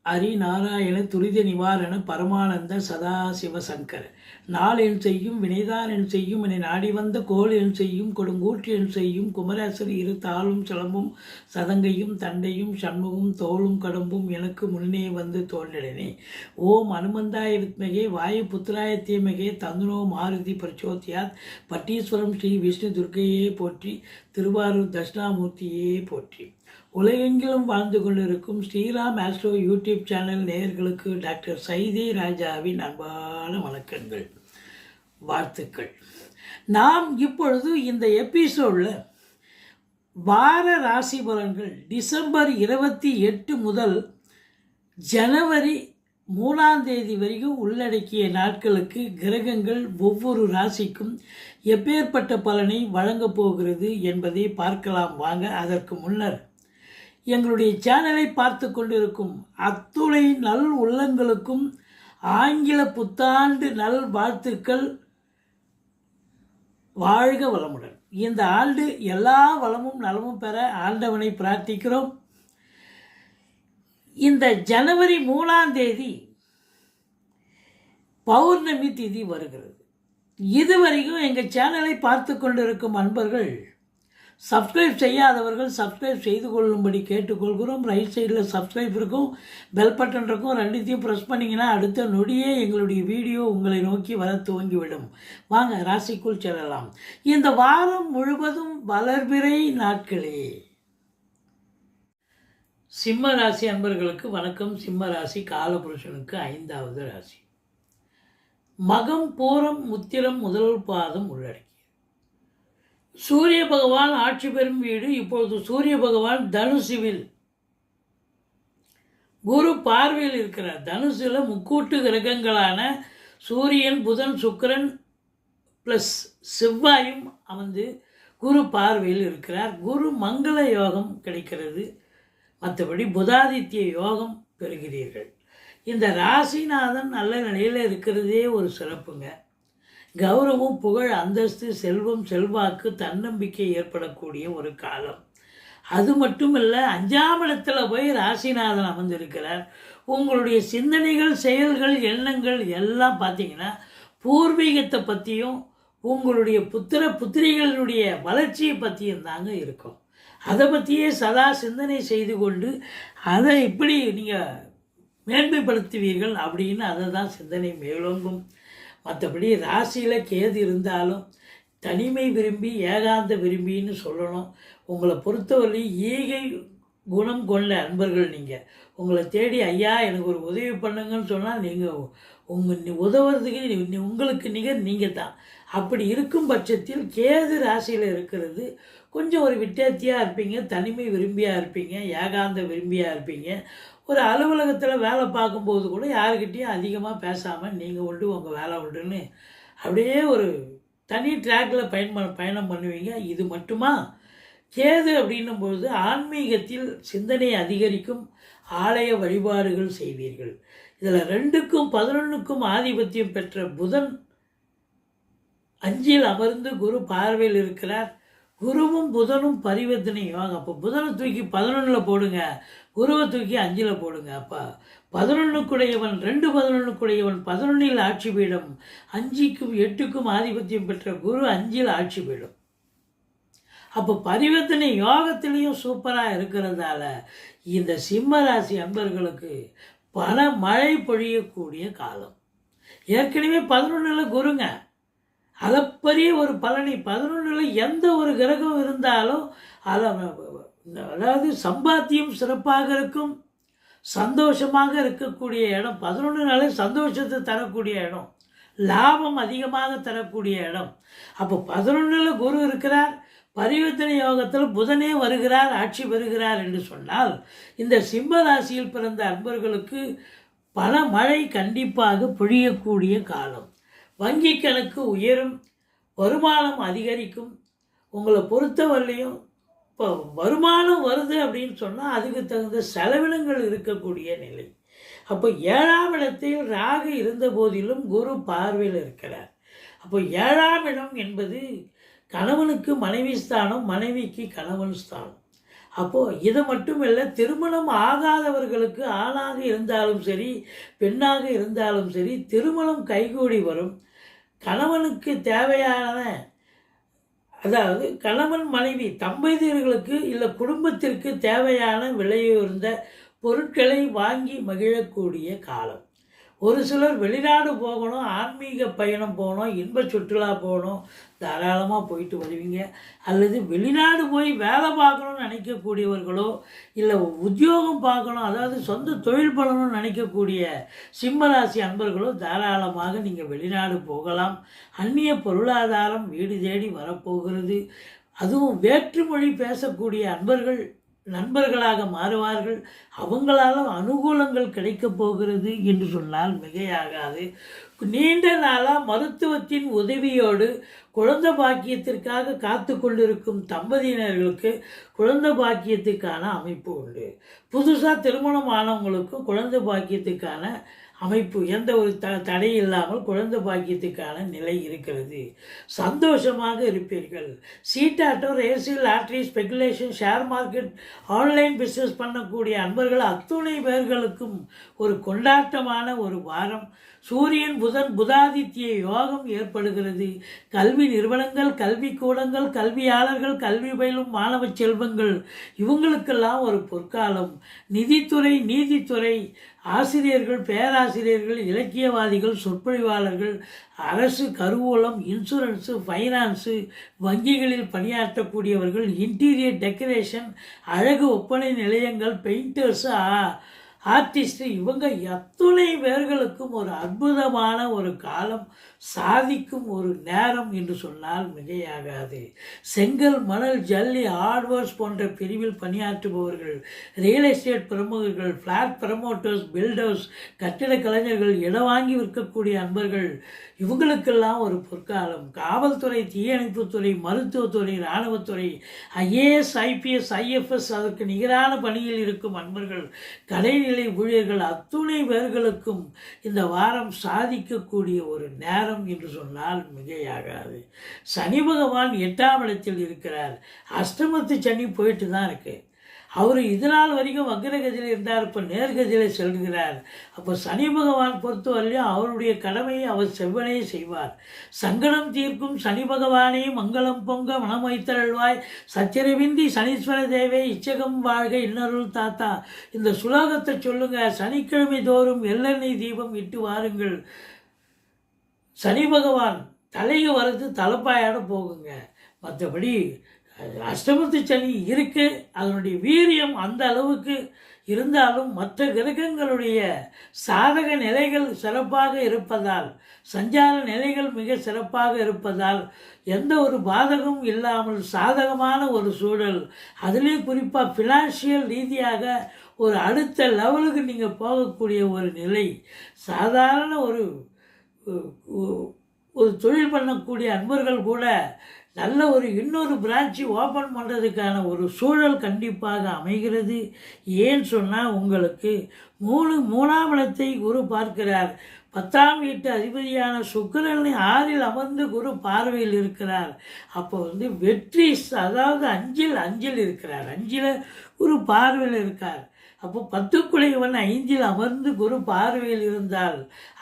ஹரிநாராயண துரித நிவாரண பரமானந்த சதாசிவ சங்கர நாள் என் செய்யும் வினைதான் என் செய்யும் என்னை நாடி வந்த கோல் என் செய்யும் கொடுங்கூற்று என் செய்யும் குமரேசர் இரு தாளும் சிலம்பும் சதங்கையும் தண்டையும் சண்முகம் தோளும் கடம்பும் எனக்கு முன்னே வந்து தோன்றினே. ஓம் அனுமந்தாய வித்மகே வாயு புத்திராய தீமகே தந்துனோ மாருதி பிரச்சோத்தியாத் பட்டீஸ்வரம் ஸ்ரீ விஷ்ணு துர்க்கையே போற்றி திருவாரூர் தட்சிணாமூர்த்தியே போற்றி. உலகெங்கிலும் வாழ்ந்து கொண்டிருக்கும் ஸ்ரீராம் ஆஸ்ட்ரோ யூடியூப் சேனல் நேயர்களுக்கு டாக்டர் சைதே ராஜாவின் அன்பான வணக்கங்கள், வாழ்த்துக்கள். நாம் இப்பொழுது இந்த எபிசோடில் வார ராசி பலன்கள் டிசம்பர் 28 முதல் ஜனவரி 3 வரைக்கும் உள்ளடக்கிய நாட்களுக்கு கிரகங்கள் ஒவ்வொரு ராசிக்கும் எப்பேற்பட்ட பலனை வழங்கப் போகிறது என்பதை பார்க்கலாம் வாங்க. அதற்கு முன்னர் எங்களுடைய சேனலை பார்த்து கொண்டிருக்கும் அத்துணை நல் உள்ளங்களுக்கும் ஆங்கில புத்தாண்டு நல் வாழ்த்துக்கள். வாழ்க வளமுடன். இந்த ஆண்டு எல்லா வளமும் நலமும் பெற ஆண்டவனை பிரார்த்திக்கிறோம். இந்த ஜனவரி 3 பௌர்ணமி திதி வருகிறது. இதுவரைக்கும் எங்கள் சேனலை பார்த்து கொண்டிருக்கும் அன்பர்கள் சப்ஸ்கிரைப் செய்யாதவர்கள் சப்ஸ்கிரைப் செய்து கொள்ளும்படி கேட்டுக்கொள்கிறோம். ரைட் சைடில் சப்ஸ்கிரைப் இருக்கும், பெல் பட்டன் இருக்கும். ரெண்டுத்தையும் ப்ரெஸ் பண்ணிங்கன்னா அடுத்த நொடியே எங்களுடைய வீடியோ உங்களை நோக்கி வர துவங்கிவிடும். வாங்க ராசிக்குள் செல்லலாம். இந்த வாரம் முழுவதும் வளர்பிறை நாட்களே. சிம்ம ராசி அன்பர்களுக்கு வணக்கம். சிம்ம ராசி காலபுருஷனுக்கு 5வது ராசி. மகம் பூரம் உத்திரம் முதல் பாதம் உள்ளடக்கி சூரிய பகவான் ஆட்சி பெறும் வீடு. இப்பொழுது சூரிய பகவான் தனுசுவில் குரு பார்வையில் இருக்கிறார். தனுசுல முக்கூட்டு கிரகங்களான சூரியன் புதன் சுக்கிரன் பிளஸ் செவ்வாயும் அமர்ந்து குரு பார்வையில் இருக்கிறார். குரு மங்கள யோகம் கிடைக்கிறது. மற்றபடி புதாதித்ய யோகம் பெறுகிறீர்கள். இந்த ராசிநாதன் நல்ல நிலையில் இருக்கிறதே ஒரு சிறப்புங்க. கௌரவம் புகழ் அந்தஸ்து செல்வம் செல்வாக்கு தன்னம்பிக்கை ஏற்படக்கூடிய ஒரு காலம். அது மட்டும் இல்லை, 5ஆம் இடத்துல போய் ராசிநாதன் அமர்ந்திருக்கிறார். உங்களுடைய சிந்தனைகள் செயல்கள் எண்ணங்கள் எல்லாம் பார்த்தீங்கன்னா பூர்வீகத்தை பற்றியும் உங்களுடைய புத்திரிகளுடைய வளர்ச்சியை பற்றியும் தாங்க இருக்கும். அதை பற்றியே சதா சிந்தனை செய்து கொண்டு அதை எப்படி நீங்கள் மேன்மைப்படுத்துவீர்கள் அப்படின்னு அதை தான் சிந்தனை மேலோங்கும். மற்றபடி ராசியில் கேது இருந்தாலும் தனிமை விரும்பி ஏகாந்த விரும்பின்னு சொல்லணும். உங்களை பொறுத்தவரை ஈகை குணம் கொண்ட அன்பர்கள் நீங்கள். உங்களை தேடி ஐயா எனக்கு ஒரு உதவி பண்ணுங்கன்னு சொன்னால் நீங்கள் உதவுறதுக்கு உங்களுக்கு நிகர் நீங்கள் தான். அப்படி இருக்கும் பட்சத்தில் கேது ராசியில் இருக்கிறது கொஞ்சம் ஒரு விட்டேத்தியாக இருப்பீங்க, தனிமை விரும்பியாக இருப்பீங்க, ஏகாந்த விரும்பியாக இருப்பீங்க. ஒரு அலுவலகத்தில் வேலை பார்க்கும்போது கூட யாருக்கிட்டேயும் அதிகமாக பேசாமல் நீங்கள் உண்டு உங்கள் வேலை உண்டுன்னு அப்படியே ஒரு தனி ட்ராக்கில் பயணம் பண்ணுவீங்க. இது மட்டுமா? கேது அப்படின்னும்போது ஆன்மீகத்தில் சிந்தனை அதிகரிக்கும், ஆலய வழிபாடுகள் செய்வீர்கள். இதில் 2க்கும் 11க்கும் ஆதிபத்தியம் பெற்ற புதன் 5ல் அமர்ந்து குரு பார்வையில் இருக்கிறார். குருவும் புதனும் பரிவர்த்தனை யோகம். அப்போ புதனை தூக்கி 11ல் போடுங்க, குருவை தூக்கி 5ல் போடுங்க. அப்போ 11க்குடையவன் 2 11ல் ஆட்சி பீடம். 5க்கும் 8க்கும் ஆதிபத்தியம் பெற்ற குரு 5ல் ஆட்சி பீடம். அப்போ பரிவர்த்தனை யோகத்திலையும் சூப்பராக இருக்கிறதால இந்த சிம்ம ராசி அன்பர்களுக்கு பல மழை பொழியக்கூடிய காலம். ஏற்கனவே 11ல் குருங்க, அளப்பரிய ஒரு பலனை. 11ல் எந்த ஒரு கிரகம் இருந்தாலும் அதாவது சம்பாத்தியம் சிறப்பாக இருக்கும், சந்தோஷமாக இருக்கக்கூடிய இடம். 11 சந்தோஷத்தை தரக்கூடிய இடம், லாபம் அதிகமாக தரக்கூடிய இடம். அப்போ 11ல் குரு இருக்கிறார், பரிவர்த்தனை யோகத்தில் புதனே வருகிறார், ஆட்சி பெறுகிறார் என்று சொன்னால் இந்த சிம்ம ராசியில் பிறந்த அன்பர்களுக்கு பல மழை கண்டிப்பாக பொழியக்கூடிய காலம். வங்கி கணக்கு உயரும், வருமானம் அதிகரிக்கும். உங்களை பொறுத்தவரையிலையும் இப்போ வருமானம் வருது அப்படின்னு சொன்னால் அதுக்கு தகுந்த செலவினங்கள் இருக்கக்கூடிய நிலை. அப்போ 7ஆம் இடத்தில் ராகு இருந்த போதிலும் குரு பார்வையில் இருக்கிறார். அப்போ 7ஆம் இடம் என்பது கணவனுக்கு மனைவி ஸ்தானம், மனைவிக்கு கணவன் ஸ்தானம். அப்போது இது மட்டும் இல்லை, திருமணம் ஆகாதவர்களுக்கு ஆணாக இருந்தாலும் சரி பெண்ணாக இருந்தாலும் சரி திருமணம் கைகூடி வரும். கணவனுக்கு தேவையான, அதாவது கணவன் மனைவி தம்பதியர்களுக்கு இல்லை குடும்பத்திற்கு தேவையான விலையுயர்ந்த பொருட்களை வாங்கி மகிழக்கூடிய காலம். ஒரு சிலர் வெளிநாடு போகணும், ஆன்மீக பயணம் போகணும், இன்ப சுற்றுலா போகணும், தாராளமாக போயிட்டு வருவீங்க. அல்லது வெளிநாடு போய் வேலை பார்க்கணும்னு நினைக்கக்கூடியவர்களோ இல்லை உத்தியோகம் பார்க்கணும், அதாவது சொந்த தொழில் பண்ணணும்னு நினைக்கக்கூடிய சிம்மராசி அன்பர்களோ தாராளமாக நீங்கள் வெளிநாடு போகலாம். அந்நிய பொருளாதாரம் வீடு தேடி வரப்போகிறது. அதுவும் வேற்றுமொழி பேசக்கூடிய அன்பர்கள் நண்பர்களாக மாறுவார்கள். அவங்களால அனுகூலங்கள் கிடைக்கப் போகிறது என்று சொன்னால் மிகையாகாது. நீண்ட நாளாக மருத்துவத்தின் உதவியோடு குழந்தை பாக்கியத்திற்காக காத்து கொண்டிருக்கும் தம்பதியினர்களுக்கு குழந்தை பாக்கியத்துக்கான அமைப்பு உண்டு. புதுசாக திருமணம் ஆனவங்களுக்கும் குழந்தை பாக்கியத்துக்கான அமைப்பு, எந்த ஒரு தடை இல்லாமல் குழந்தை பாக்கியத்துக்கான நிலை இருக்கிறது. சந்தோஷமாக இருப்பீர்கள். சீட்டாட்டம், race, lottery, speculation, share market, online business பண்ணக்கூடிய அன்பர்கள் அத்துணை பேர்களுக்கும் ஒரு கொண்டாட்டமான ஒரு வாரம். சூரியன் புதன் புதாதித்ய யோகம் ஏற்படுகிறது. கல்வி நிறுவனங்கள், கல்வி கூடங்கள், கல்வியாளர்கள், கல்வி பயிலும் மாணவ செல்வங்கள் இவங்களுக்கெல்லாம் ஒரு பொற்காலம். நிதித்துறை, நீதித்துறை, ஆசிரியர்கள், பேராசிரியர்கள், இலக்கியவாதிகள், சொற்பொழிவாளர்கள், அரசு, கருவூலம், இன்சூரன்ஸு, ஃபைனான்ஸு, வங்கிகளில் பணியாற்றக்கூடியவர்கள், இன்டீரியர் டெக்கரேஷன், அழகு ஒப்பனை நிலையங்கள், பெயிண்டர்ஸு, ஆர்டிஸ்ட், இவங்க எத்துணை பேர்களுக்கும் ஒரு அற்புதமான ஒரு காலம், சாதிக்கும் ஒரு நேரம் என்று சொன்னால் மிகையாகாது. செங்கல், மணல், ஜல்லி, ஹார்ட்வேர்ஸ் போன்ற பிரிவில் பணியாற்றுபவர்கள், ரியல் எஸ்டேட் பிரமுகர்கள், ஃப்ளாட் ப்ரமோட்டர்ஸ், பில்டர்ஸ், கட்டிட கலைஞர்கள், இடம் வாங்கி விற்கக்கூடிய அன்பர்கள் இவங்களுக்கெல்லாம் ஒரு பொற்காலம். காவல்துறை, தீயணைப்புத்துறை, மருத்துவத்துறை, இராணுவத்துறை, ஐஏஎஸ், ஐபிஎஸ், ஐஎஃப்எஸ், அதற்கு நிகரான பணியில் இருக்கும் அன்பர்கள், கடைநிலை ஊழியர்கள் அத்துணை பேர்களுக்கும் இந்த வாரம் சாதிக்கக்கூடிய ஒரு நேரம் என்று சொன்னால் மிகையாகாது. சனி பகவான் 8ஆம் இடத்தில் இருக்கிறார். அஷ்டமத்து சனி போயிட்டு தான் இருக்கு. அவர் இதனால் வரைக்கும் வக்ரகதியில் இருந்தார், இப்போ நேர்கதியில் செல்கிறார். அப்போ சனி பகவான் பொறுத்தவரையிலும் அவருடைய கடமையை அவர் செவ்வனே செய்வார். சங்கடம் தீர்க்கும் சனி பகவானே மங்களம் பொங்க மனம் வைத்தருள்வாய், சச்சரவிந்தி சனீஸ்வர தேவே இச்சகம் வாழ்க இன்னருள் தாத்தா. இந்த சுலோகத்தை சொல்லுங்க. சனிக்கிழமை தோறும் எள்ளெண்ணெய் தீபம் இட்டு வாருங்கள். சனி பகவான் தலைக்கு வரது தலைப்பாயோட போகுங்க. மற்றபடி அஷ்டமத்து சனி இருக்கு, அதனுடைய வீரியம் அந்த அளவுக்கு இருந்தாலும் மற்ற கிரகங்களுடைய சாதக நிலைகள் சிறப்பாக இருப்பதால், சஞ்சார நிலைகள் மிக சிறப்பாக இருப்பதால் எந்த ஒரு பாதகமும் இல்லாமல் சாதகமான ஒரு சூழல், அதுலேயும் குறிப்பாக ஃபினான்ஷியல் ரீதியாக ஒரு அடுத்த லெவலுக்கு நீங்கள் போகக்கூடிய ஒரு நிலை, சாதாரண ஒரு தொழில் பண்ணக்கூடிய அன்பர்கள் கூட நல்ல இன்னொரு பிரான்ச்சு ஓப்பன் பண்ணுறதுக்கான ஒரு சூழல் கண்டிப்பாக அமைகிறது. ஏன்னு சொன்னால் உங்களுக்கு மூணாம் இடத்தை குரு பார்க்கிறார். 10ஆம் வீட்டு அதிபதியான சுக்கிரன் 6இல் அமர்ந்து குரு பார்வையில் இருக்கிறார். அப்போ வெற்றி, அதாவது அஞ்சில் இருக்கிறார். 5இல் குரு பார்வையில் இருக்கார். அப்போ 10க்குடையவன் 5இல் அமர்ந்து குரு பார்வையில் இருந்தால்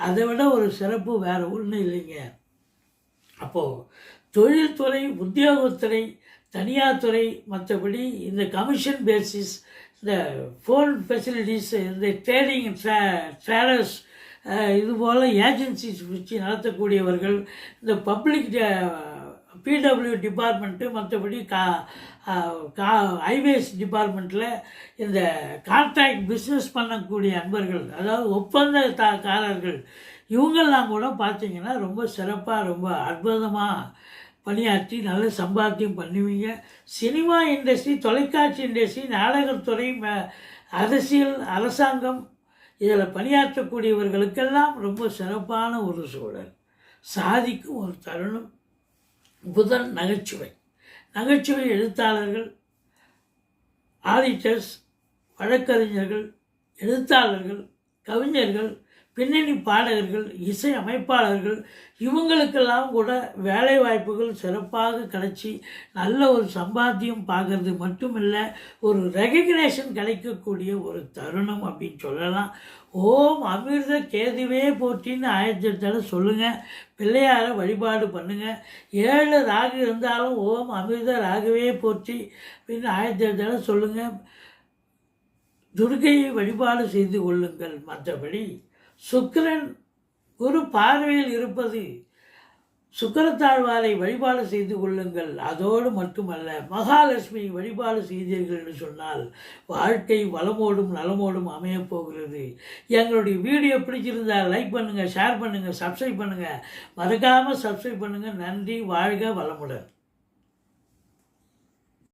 அதை விட ஒரு சிறப்பு வேறு ஒன்றும் இல்லைங்க. அப்போது தொழில்துறை, உத்தியோகத்துறை, தனியார் துறை, மற்றபடி இந்த கமிஷன் பேசிஸ், இந்த ஃபோன் ஃபெசிலிட்டிஸ், இந்த ட்ரேடிங் ட்ரேடர்ஸ், இதுபோல் ஏஜென்சிஸ் வச்சு நடத்தக்கூடியவர்கள், இந்த பப்ளிக் பிடபிள்யூ டிபார்ட்மெண்ட்டு, மற்றபடி ஹைவேஸ் டிபார்ட்மெண்ட்டில் இந்த கான்ட்ராக்ட் பிஸ்னஸ் பண்ணக்கூடிய அன்பர்கள், அதாவது ஒப்பந்தக்காரர்கள், இவங்கெல்லாம் கூட பார்த்திங்கன்னா ரொம்ப சிறப்பாக ரொம்ப அற்புதமாக பணியாற்றி நல்ல சம்பாத்தியம் பண்ணுவீங்க. சினிமா இண்டஸ்ட்ரி, தொலைக்காட்சி இண்டஸ்ட்ரி, நாடகத்துறை, அரசியல், அரசாங்கம் இதில் பணியாற்றக்கூடியவர்களுக்கெல்லாம் ரொம்ப சிறப்பான ஒரு சூழல், சாதிக்கும் ஒரு தருணம். புதன் நகைச்சுவை எழுத்தாளர்கள், ஆடிட்டர்ஸ், வழக்கறிஞர்கள், எழுத்தாளர்கள், கவிஞர்கள், பின்னணி பாடகர்கள், இசை அமைப்பாளர்கள் இவங்களுக்கெல்லாம் கூட வேலை வாய்ப்புகள் சிறப்பாக கிடைச்சி நல்ல ஒரு சம்பாத்தியம் பார்க்கறது மட்டும் இல்லை, ஒரு ரெகக்னேஷன் கிடைக்கக்கூடிய ஒரு தருணம் அப்படின்னு சொல்லலாம். ஓம் அமிர்த கேதுவே போற்றின்னு 1008 சொல்லுங்கள். பிள்ளையாரை வழிபாடு பண்ணுங்கள். 7 ராகு இருந்தாலும் ஓம் அமிர்த ராகுவே போற்றி அப்படின்னு 1008 சொல்லுங்கள். துர்க்கையை வழிபாடு செய்து கொள்ளுங்கள். மற்றபடி சுக்கிரன் குரு பார்வையில் இருப்பது, சுக்கிரத்தாழ்வாரை வழிபாடு செய்து கொள்ளுங்கள். அதோடு மட்டுமல்ல, மகாலட்சுமி வழிபாடு செய்தீர்கள் என்று சொன்னால் வாழ்க்கை வளமோடும் நலமோடும் அமையப் போகிறது. எங்களுடைய வீடியோ பிடிச்சிருந்தால் லைக் பண்ணுங்கள், ஷேர் பண்ணுங்கள், சப்ஸ்கிரைப் பண்ணுங்கள். மறக்காமல் சப்ஸ்கிரைப் பண்ணுங்கள். நன்றி. வாழ்க வளமுடன்.